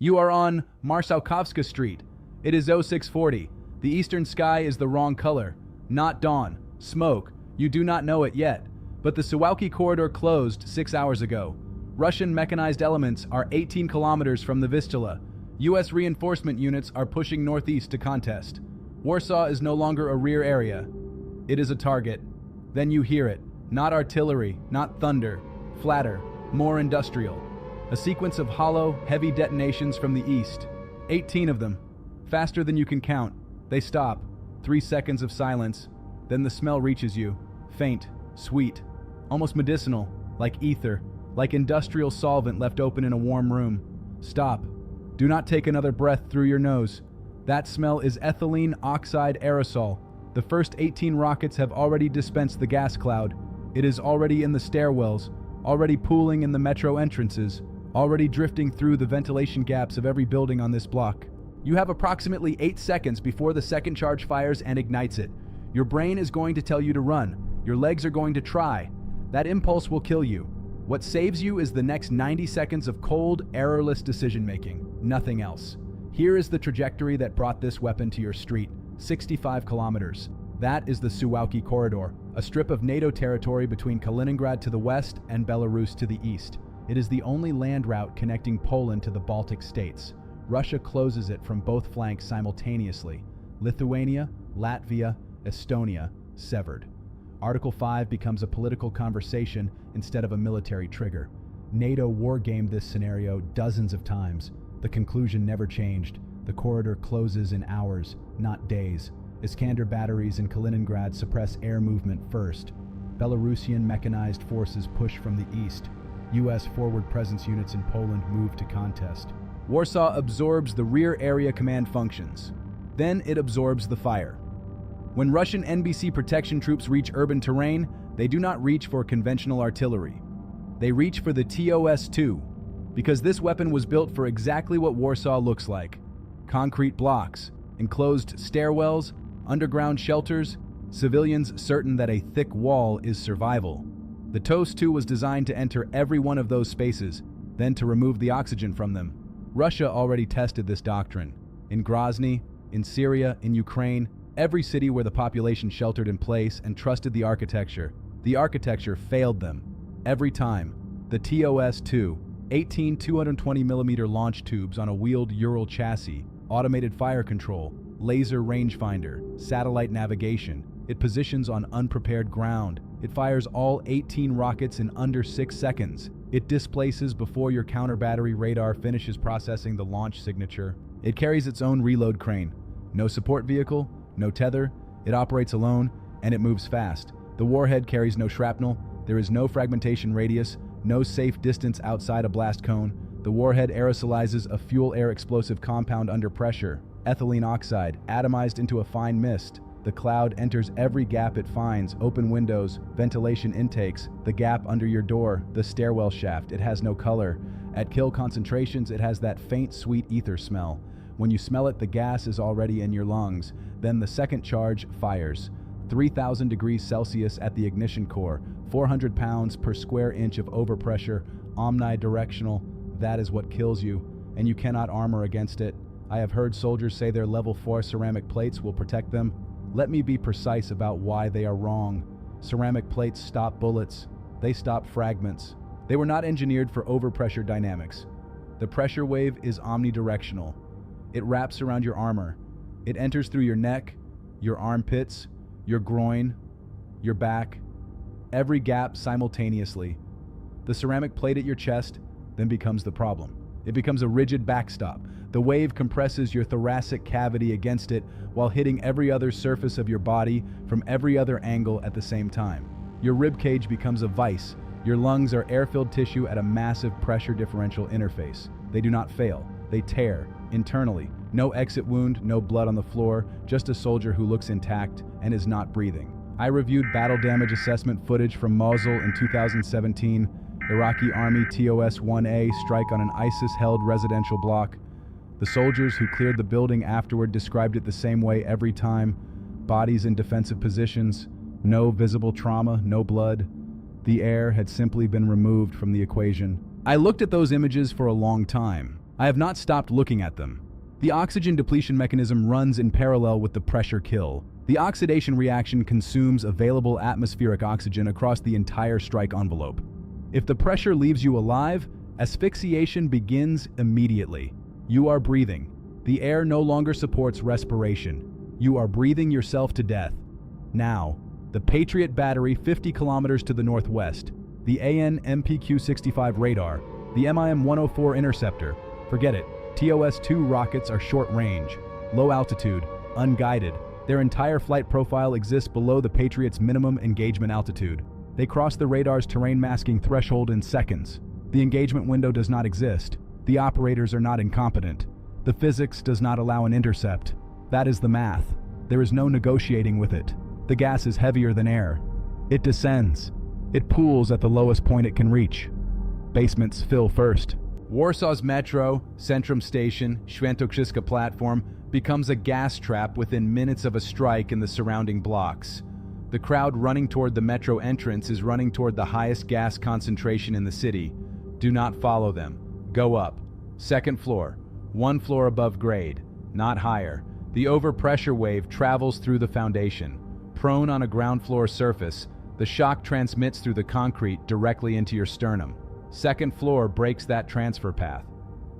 You are on Marszałkowska Street. It is 0640. The eastern sky is the wrong color. Not dawn. Smoke. You do not know it yet. But the Suwałki Corridor closed 6 hours ago. Russian mechanized elements are 18 kilometers from the Vistula. U.S. reinforcement units are pushing northeast to contest. Warsaw is no longer a rear area. It is a target. Then you hear it. Not artillery, not thunder. Flatter, more industrial. A sequence of hollow, heavy detonations from the east. 18 of them. Faster than you can count. They stop. 3 seconds of silence. Then the smell reaches you. Faint, sweet, almost medicinal, like ether, like industrial solvent left open in a warm room. Stop. Do not take another breath through your nose. That smell is ethylene oxide aerosol. The first 18 rockets have already dispensed the gas cloud. It is already in the stairwells, already pooling in the metro entrances, already drifting through the ventilation gaps of every building on this block. You have approximately 8 seconds before the second charge fires and ignites it. Your brain is going to tell you to run. Your legs are going to try. That impulse will kill you. What saves you is the next 90 seconds of cold, errorless decision-making. Nothing else. Here is the trajectory that brought this weapon to your street. 65 kilometers. That is the Suwałki Corridor, a strip of NATO territory between Kaliningrad to the west and Belarus to the east. It is the only land route connecting Poland to the Baltic states. Russia closes it from both flanks simultaneously. Lithuania, Latvia, Estonia, severed. Article 5 becomes a political conversation instead of a military trigger. NATO wargamed this scenario dozens of times. The conclusion never changed. The corridor closes in hours, not days. Iskander batteries in Kaliningrad suppress air movement first. Belarusian mechanized forces push from the east. U.S. forward presence units in Poland move to contest. Warsaw absorbs the rear area command functions. Then it absorbs the fire. When Russian NBC protection troops reach urban terrain, they do not reach for conventional artillery. They reach for the TOS-2, because this weapon was built for exactly what Warsaw looks like. Concrete blocks, enclosed stairwells, underground shelters, civilians certain that a thick wall is survival. The TOS-2 was designed to enter every one of those spaces, then to remove the oxygen from them. Russia already tested this doctrine. In Grozny, in Syria, in Ukraine, every city where the population sheltered in place and trusted the architecture failed them. Every time. The TOS-2, 18 220mm launch tubes on a wheeled Ural chassis, automated fire control, laser rangefinder, satellite navigation. It positions on unprepared ground. It fires all 18 rockets in under 6 seconds. It displaces before your counter-battery radar finishes processing the launch signature. It carries its own reload crane. No support vehicle, no tether, it operates alone, and it moves fast. The warhead carries no shrapnel, there is no fragmentation radius, no safe distance outside a blast cone. The warhead aerosolizes a fuel-air explosive compound under pressure, ethylene oxide, atomized into a fine mist. The cloud enters every gap it finds, open windows, ventilation intakes, the gap under your door, the stairwell shaft. It has no color. At kill concentrations, it has that faint, sweet ether smell. When you smell it, the gas is already in your lungs. Then the second charge fires. 3,000 degrees Celsius at the ignition core, 400 pounds per square inch of overpressure, omnidirectional. That is what kills you, and you cannot armor against it. I have heard soldiers say their level 4 ceramic plates will protect them. Let me be precise about why they are wrong. Ceramic plates stop bullets. They stop fragments. They were not engineered for overpressure dynamics. The pressure wave is omnidirectional. It wraps around your armor. It enters through your neck, your armpits, your groin, your back, every gap simultaneously. The ceramic plate at your chest then becomes the problem. It becomes a rigid backstop. The wave compresses your thoracic cavity against it while hitting every other surface of your body from every other angle at the same time. Your rib cage becomes a vise. Your lungs are air-filled tissue at a massive pressure differential interface. They do not fail. They tear internally. No exit wound, no blood on the floor, just a soldier who looks intact and is not breathing. I reviewed battle damage assessment footage from Mosul in 2017. Iraqi Army TOS-1A strike on an ISIS-held residential block. The soldiers who cleared the building afterward described it the same way every time. Bodies in defensive positions, no visible trauma, no blood. The air had simply been removed from the equation. I looked at those images for a long time. I have not stopped looking at them. The oxygen depletion mechanism runs in parallel with the pressure kill. The oxidation reaction consumes available atmospheric oxygen across the entire strike envelope. If the pressure leaves you alive, asphyxiation begins immediately. You are breathing. The air no longer supports respiration. You are breathing yourself to death. Now, the Patriot battery 50 kilometers to the northwest, the AN MPQ-65 radar, the MIM-104 interceptor. Forget it. TOS-2 rockets are short-range, low-altitude, unguided. Their entire flight profile exists below the Patriot's minimum engagement altitude. They cross the radar's terrain masking threshold in seconds. The engagement window does not exist. The operators are not incompetent. The physics does not allow an intercept. That is the math. There is no negotiating with it. The gas is heavier than air. It descends. It pools at the lowest point it can reach. Basements fill first. Warsaw's metro, Centrum Station, Świętokrzyska platform becomes a gas trap within minutes of a strike in the surrounding blocks. The crowd running toward the metro entrance is running toward the highest gas concentration in the city. Do not follow them. Go up. Second floor. 1 floor above grade. Not higher. The overpressure wave travels through the foundation. Prone on a ground floor surface, the shock transmits through the concrete directly into your sternum. Second floor breaks that transfer path.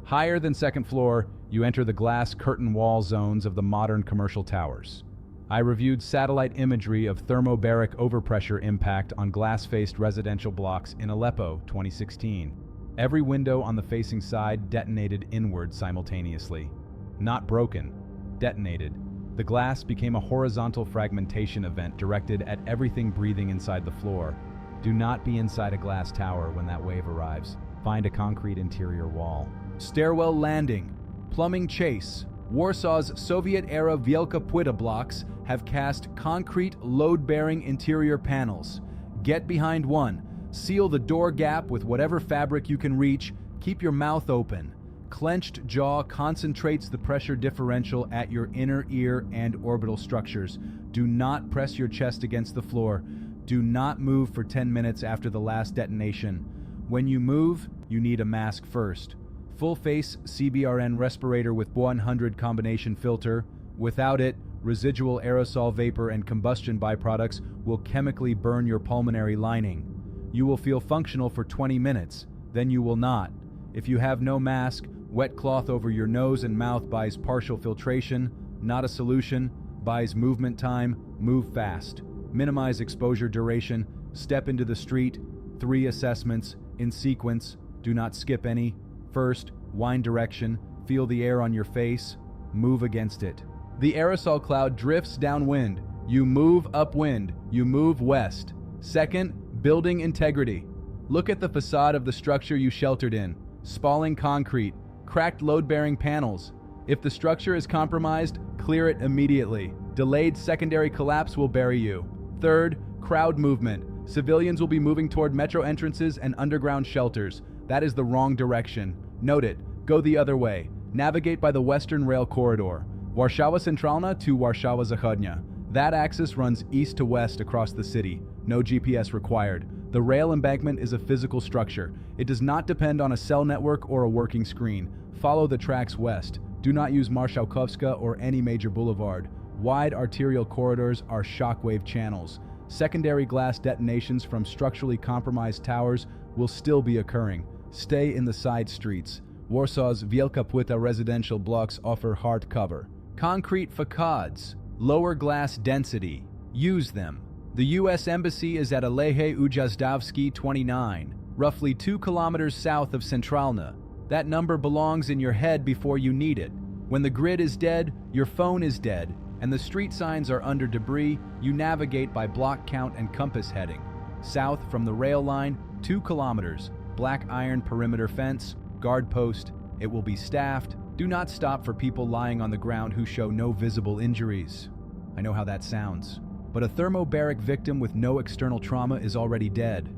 Higher than second floor, you enter the glass curtain wall zones of the modern commercial towers. I reviewed satellite imagery of thermobaric overpressure impact on glass-faced residential blocks in Aleppo, 2016. Every window on the facing side detonated inward simultaneously. Not broken, detonated. The glass became a horizontal fragmentation event directed at everything breathing inside the floor. Do not be inside a glass tower when that wave arrives. Find a concrete interior wall. Stairwell landing. Plumbing chase. Warsaw's Soviet-era Wielka Płyta blocks have cast concrete load-bearing interior panels. Get behind one. Seal the door gap with whatever fabric you can reach. Keep your mouth open. Clenched jaw concentrates the pressure differential at your inner ear and orbital structures. Do not press your chest against the floor. Do not move for 10 minutes after the last detonation. When you move, you need a mask first. Full-face CBRN respirator with 100 combination filter. Without it, residual aerosol vapor and combustion byproducts will chemically burn your pulmonary lining. You will feel functional for 20 minutes, then you will not. If you have no mask, wet cloth over your nose and mouth buys partial filtration, not a solution, buys movement time, move fast. Minimize exposure duration, step into the street, 3 assessments, in sequence, do not skip any. First, wind direction, feel the air on your face, move against it. The aerosol cloud drifts downwind, you move upwind, you move west. Second, building integrity. Look at the facade of the structure you sheltered in. Spalling concrete, cracked load-bearing panels. If the structure is compromised, clear it immediately. Delayed secondary collapse will bury you. Third, crowd movement. Civilians will be moving toward metro entrances and underground shelters. That is the wrong direction. Note it. Go the other way. Navigate by the Western Rail Corridor. Warszawa Centralna to Warszawa Zachodnia. That axis runs east to west across the city. No GPS required. The rail embankment is a physical structure. It does not depend on a cell network or a working screen. Follow the tracks west. Do not use Marszałkowska or any major boulevard. Wide arterial corridors are shockwave channels. Secondary glass detonations from structurally compromised towers will still be occurring. Stay in the side streets. Warsaw's Wielka Płyta residential blocks offer hard cover. Concrete facades. Lower glass density. Use them. The U.S. Embassy is at Aleje Ujazdowski 29, roughly 2 kilometers south of Centralna. That number belongs in your head before you need it. When the grid is dead, your phone is dead, and the street signs are under debris, you navigate by block count and compass heading. South from the rail line, 2 kilometers, black iron perimeter fence, guard post. It will be staffed. Do not stop for people lying on the ground who show no visible injuries. I know how that sounds. But a thermobaric victim with no external trauma is already dead.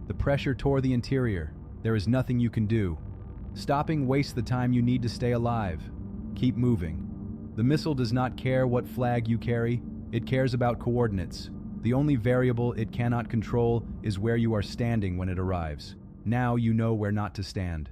The pressure tore the interior. There is nothing you can do. Stopping wastes the time you need to stay alive. Keep moving. The missile does not care what flag you carry. It cares about coordinates. The only variable it cannot control is where you are standing when it arrives. Now you know where not to stand.